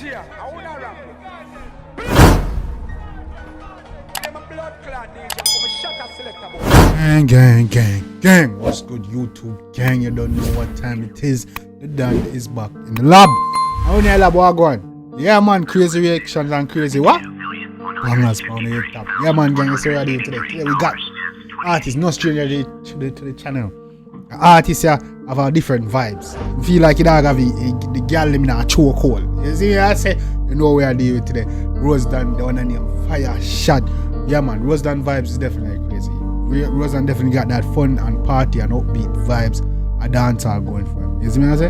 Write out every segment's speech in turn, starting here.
DJ, I wanna rap. I'm a blood clot DJ, I'm a shutter selector boy. Gang. What's good, YouTube gang? You don't know what time it is. The dad is back in the lab. How in the lab what going? Yeah man, crazy reactions and crazy what? Bangers on the top. Yeah man, gang, it's already today. Today we got artists, no stranger to the channel. Artists here have a different vibes. You feel like you don't have the girl in a choke hole. You see what I say? You know where I deal with today. Roze, the one named Fire Shot. Yeah man, Roze vibes is definitely crazy. Roze definitely got that fun and party and upbeat vibes a dancehall going for him. You see what I say?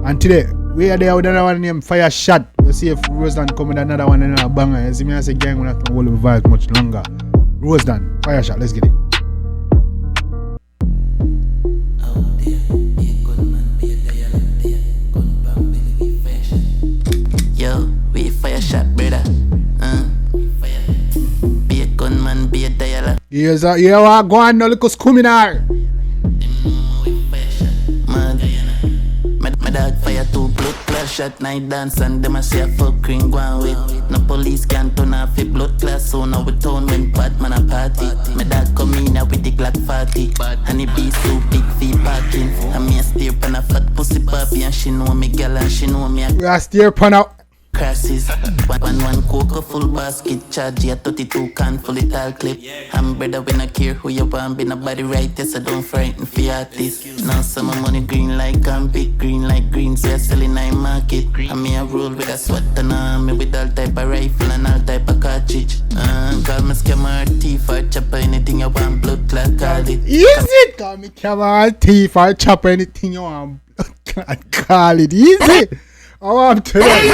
And today we are there with another one named Fire Shot. You see if Roze come with another one and another banger. You see me I say gang, we're not gonna hold the vibes much longer. Roze, Fire Shot, let's get it. Yo, we fire shot, brother. Be a gunman, be a dialer. Here's a go on, no little scuminar. My dog fire two blood class shot, night dance and them a say a fuck ring go on with. No police can turn off a blood class, so now we town when bad man a party. My dog come in with the Glock 40, and he be so big fee parking. And me a steer pan a fat pussy puppy, and she know me gal and she know me a We are steer pan out. crashes. One coca full basket charge, yeah 32 can full it all clip. I'm brother when I care who you want, be nobody right, yes I don't frighten for artists. Now some money green like big green like green, so you're selling in market. And me a roll with a SWAT and army with all type of rifle and all type of cartridge. Call me scammer, thief or chopper, anything you want, blood clot, call it. Easy! Call me camera, thief or chopper, anything you want, blood clot, call it. Easy! Oh, I'm telling you.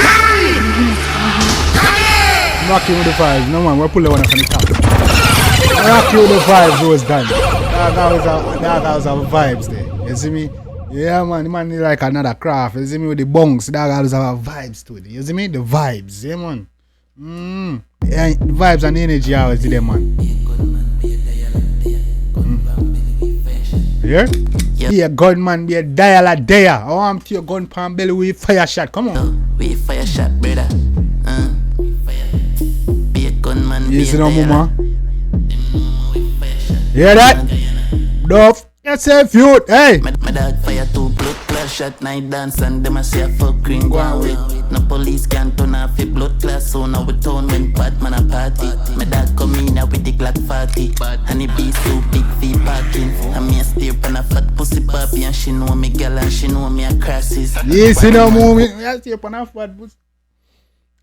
Rocking with the vibes. No man, we'll pull the one up on the top. Rocking with the vibes was done. That was our vibes there. You see me? Yeah man, the man is like another craft. You see me with the bunks, that was our vibes to it. You see me? The vibes, yeah man. Yeah, the vibes and the energy always there man. Yeah? Be a gunman, be a dial there. I want your gun pan belly with fire shot. Come on. We fire shot, brother. Be a gunman, You be see a no dialer. mama? Hear that? Duff. That's a feud. Hey. My dog fire two blood class shot, night dance and them a say a fuck green go on with. No police can turn off a blood class, so now we town when bad man a party. My dog come in with the Glock 40, and he be so big fee parking. And me a steer pan a fat pussy puppy, and she know me gal and she know me a crashes. You see no movie. I see upon a fat pussy.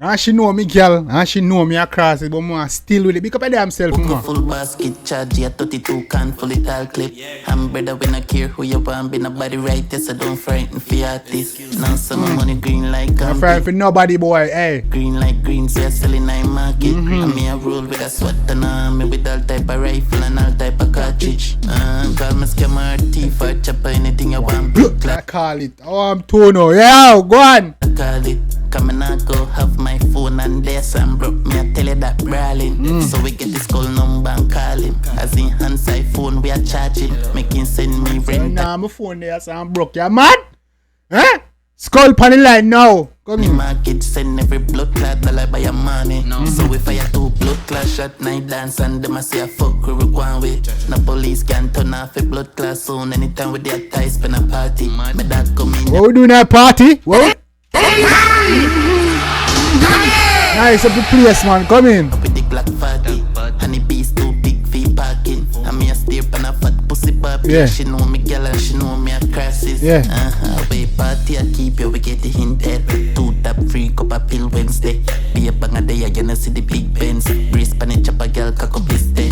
And she know me girl, and she know me across it, but I still with it. Pick up a damn self, Coca man. full basket charge, yeah 32 can full it all clip. I'm brother when I care who you want, be nobody right, yes I don't frighten for artists. Now some money green like I'm friend for nobody, boy. Hey. green like green, so you're selling in market. And me a roll with a SWAT and army with all type of rifle and all type of cartridge. Call me scammer, thief or chopper, anything you want, blood I clot, call it. Oh, I'm too now. Yeah, go on. call it. Come and I go have my phone and this and broke me I tell you that brawling. So we get this call number and call him. As in hands iPhone we are charging, making send me rent. Nah, my phone there, so I'm broke. Yeah, man. Eh? Skull pan the line now. Come The in. market send every blood clot dollar by your money. So we fire two blood clot shot, night dance and them a say a fuck we go on with. No police can turn off a blood clot soon. Anytime with their ties spend a party. My dad come in. What we doing at party? What? Nice up the place, man. Come in. With the Glock 40, and the beast too big fee parking. And me a steer pan a fat pussy puppy. Yeah. She know me gal and she know me a crashes. Yeah. We party I keep you, we get the hinted. 2 tap free cup a pill Wednesday. Be a bang a day, you know see the big Benz. Brace pan it chop a gal cock up his ten.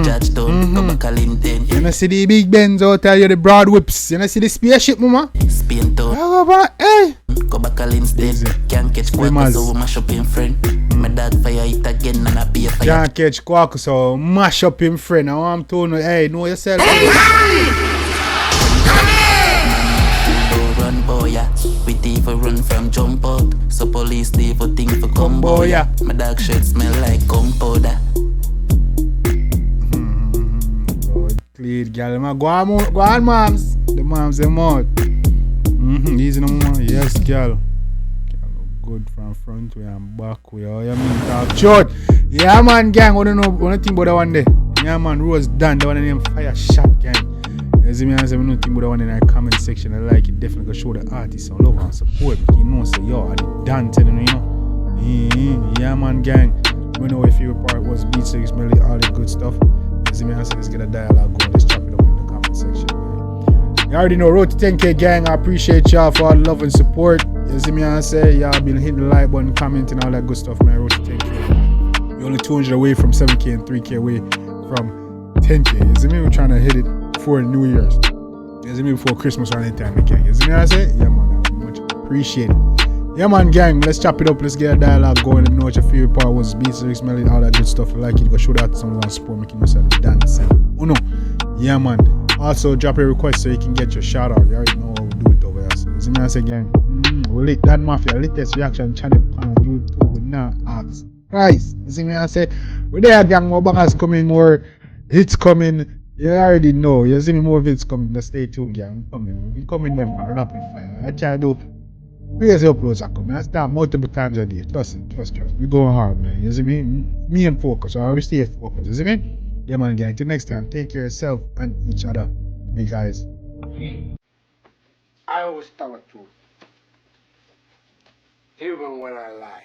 Judge don't come back a linden. You know see the big Benz out there, the broad whips. You know see the spaceship, mama? Spain to Hey. go back a instead. Can't catch quack Famous. so we mash up in friend. My dog fire it again and I be a fire. Can't catch quack, so mash up him friend. I want to know, hey, know yourself. Don't run boy, yeah. We thief a run from jump out. So police leave a thing for combo, yeah. My dog shirt smell like gunpowder. Clean, girl. Go on, moms. The moms, them out. Easy no more. Yes, girl. good from front, we am back, we all, mean talk short. Yeah man gang, wanna know one thing about that one day? Yeah man, Roze done, the one name Fire Shot gang. As me answer, we know thing about that one in the comment section. I like it, definitely go show the artist some love and support. You know, say yo, I did done telling you know. Yeah man gang. We know if your part was 𝐑𝐄𝐀𝐂𝐓𝐈𝐎�, all the good stuff. As me answer, let's get a dialogue going, let's chop it up in the comment section, man. You already know, Roze to 10K gang, I appreciate y'all for all the love and support. You see me and say, y'all been hitting the like button, commenting, all that good stuff, man. Roze to 10K. We're only 200 away from 7K and 3K away from 10K. You see me? We're trying to hit it before New Year's. You see me? Before Christmas or anytime we can. You see me and say? Yeah, man, I much appreciate it. Yeah, man, gang, let's chop it up. Let's get a dialogue going. Let me know what your favorite part was. 𝐑𝐄𝐀𝐂𝐓𝐈𝐎�, all that good stuff. If you like it, go show that to someone support, making yourself dance. Oh no. Yeah, man. Also, drop a request so you can get your shout out. You already know how we do it over here. So, you see me and say, gang? We lit that mafia, latest reaction channel on YouTube. We now ask Christ. You see me and say, we there, gang, more bangers coming, more hits coming. You already know. You see me, more hits coming. Just stay tuned, gang. We coming them rapid fire. I try to do crazy uploads are coming. I start multiple times a day. Trust. We going hard, man. You see me? Me and focus. I always stay focused. You see me? Yeah, man, gang. Till next time, take care of yourself and each other. Big guys. I always tell the truth, even when I lie.